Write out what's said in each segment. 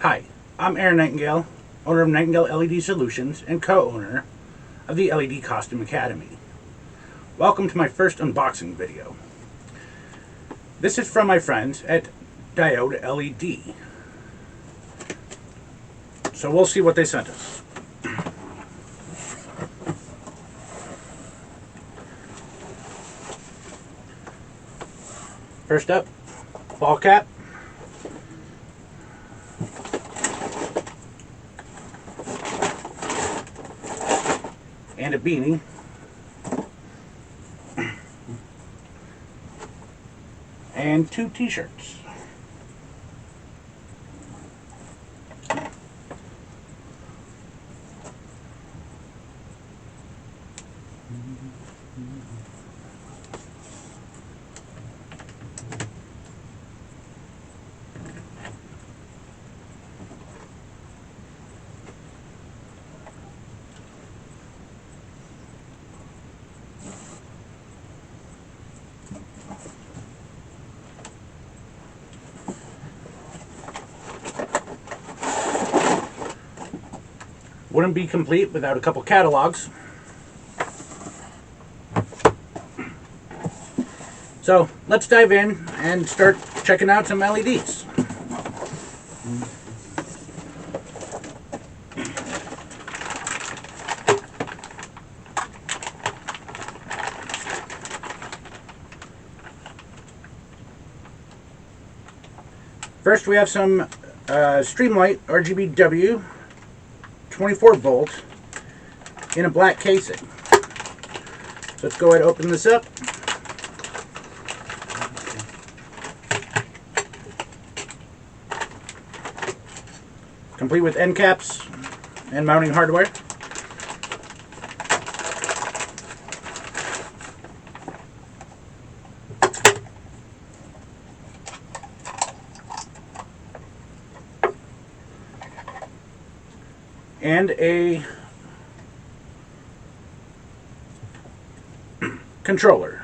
Hi, I'm Aaron Nightingale, owner of Nightingale LED Solutions and co-owner of the LED Costume Academy. Welcome to my first unboxing video. This is from my friends at Diodeled LED. So we'll see what they sent us. First up, ball cap. And a beanie. And 2 t-shirts. Wouldn't be complete without a couple catalogs. So let's dive in and start checking out some LEDs. First we have some Streamlight RGBW 24 volt in a black casing. So let's go ahead and open this up. Complete with end caps and mounting hardware. And a controller.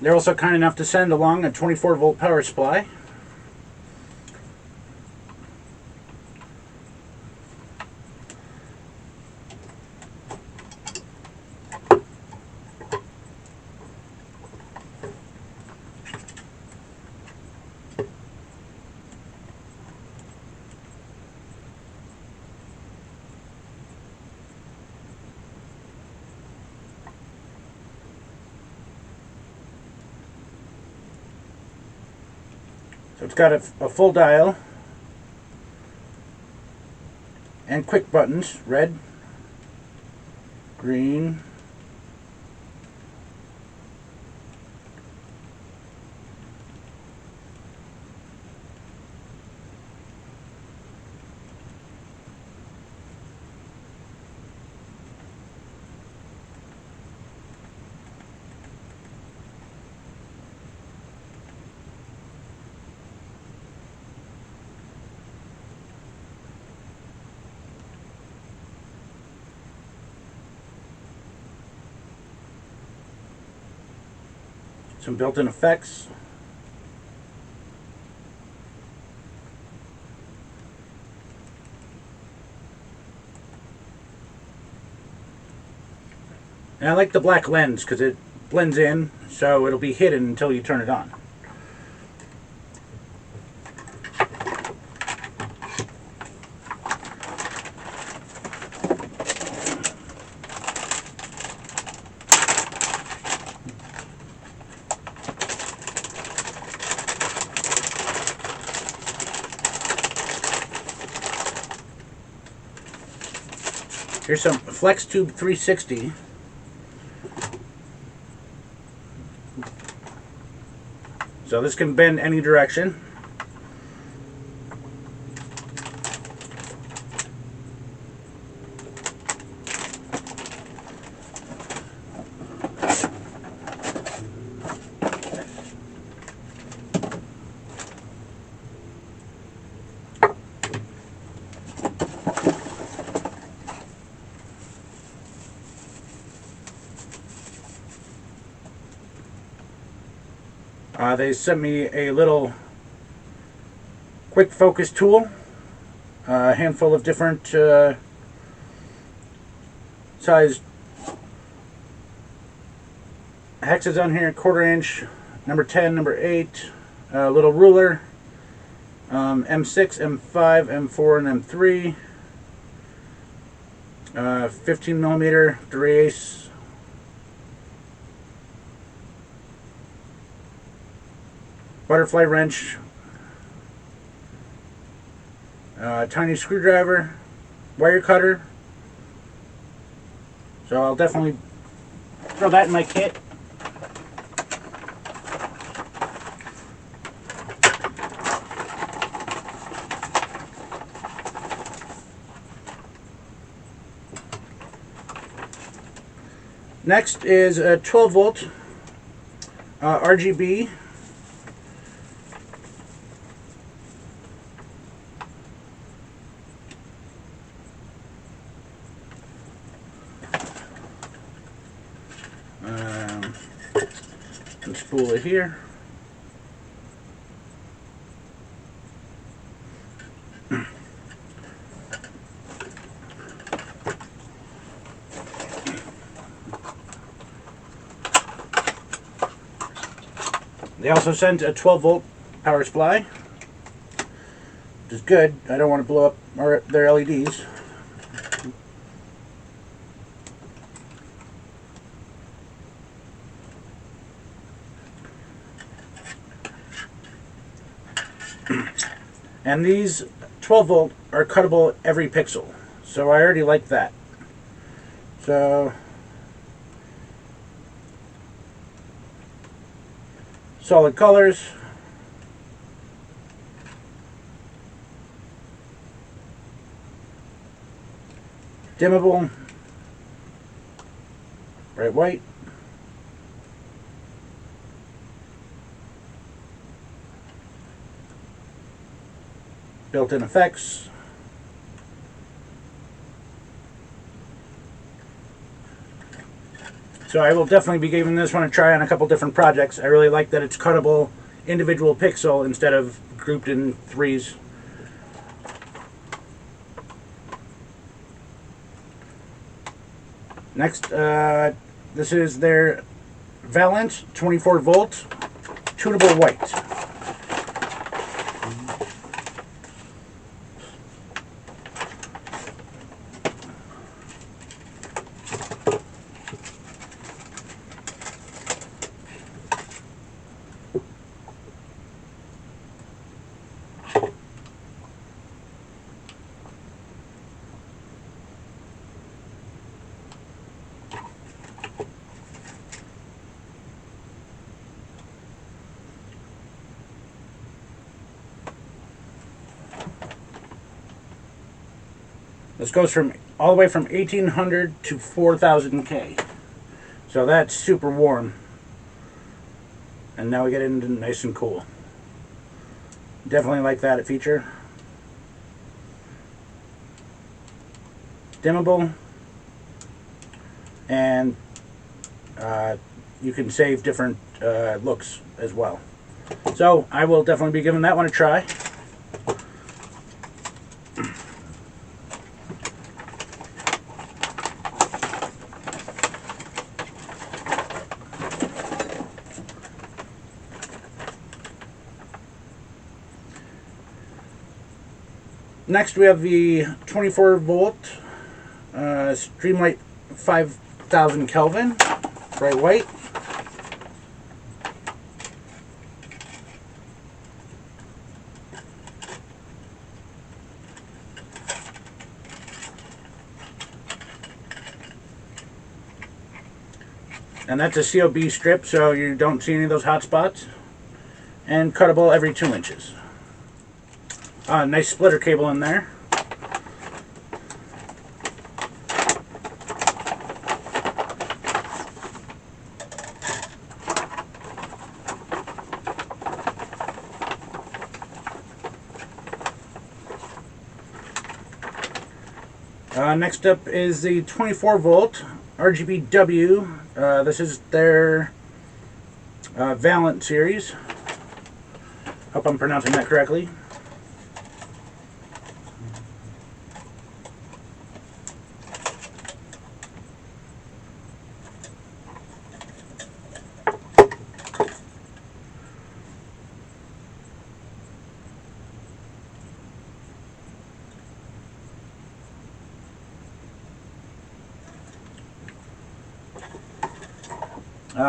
They're also kind enough to send along a 24 volt power supply. So it's got a full dial and quick buttons, red, green, some built-in effects, and I like the black lens because it blends in, so it'll be hidden until you turn it on. Here's some Flex Tube 360. So this can bend any direction. They sent me a little quick focus tool, a handful of different sized hexes on here, 1/4 inch, number 10, number 8, a little ruler, M6, M5, M4, and M3, 15 millimeter Durace, butterfly wrench, tiny screwdriver, wire cutter. So I'll definitely throw that in my kit. Next is a 12 volt RGB and spool it here. They also sent a 12 volt power supply, which is good. I don't want to blow up their LEDs. And these 12 volt are cuttable every pixel, so I already like that. So solid colors, dimmable, bright white, built-in effects, so I will definitely be giving this one a try on a couple different projects. I really like that it's cuttable individual pixel instead of grouped in threes. Next, this is their Valent 24 volt tunable white. This goes from all the way from 1800 to 4000 K. So that's super warm. And now we get into nice and cool. Definitely like that feature. Dimmable. And you can save different looks as well. So I will definitely be giving that one a try. Next we have the 24 volt Streamlight 5000 Kelvin, bright white. And that's a COB strip, so you don't see any of those hot spots. And cuttable every 2 inches. Nice splitter cable in there. Next up is the 24 volt RGBW. This is their Valent series. Hope I'm pronouncing that correctly.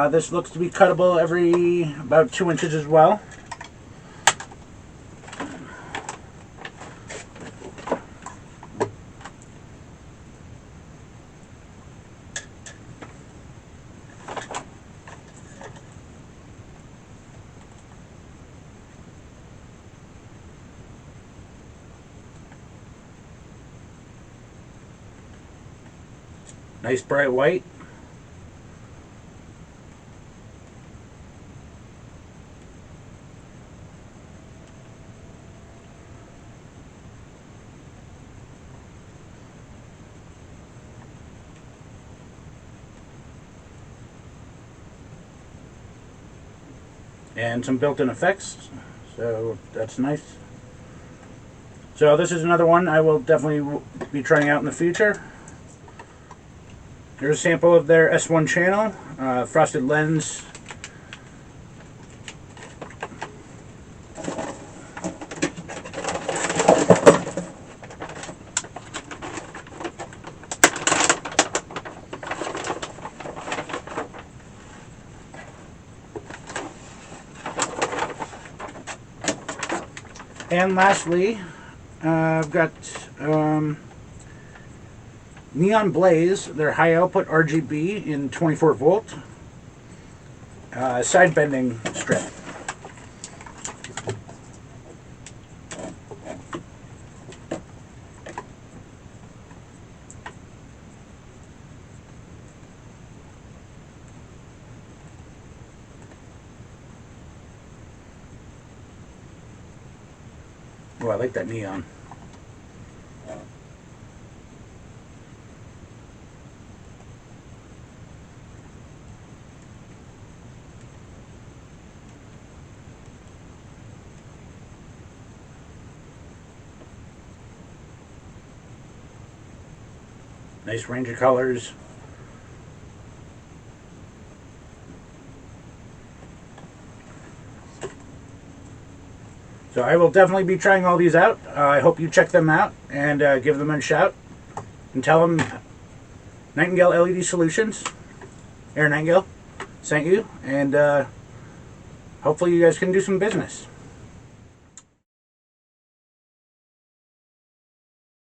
This looks to be cuttable every about 2 inches as well. Nice bright white. And some built-in effects, so that's nice. So this is another one I will definitely be trying out in the future. Here's a sample of their S1 channel, frosted lens. And lastly, I've got Neon Blaze, their high output RGB in 24 volt side bending strip. Oh, I like that neon. Nice range of colors. So I will definitely be trying all these out. I hope you check them out and give them a shout. And tell them Nightingale LED Solutions, Air Nightingale, sent you. And hopefully you guys can do some business.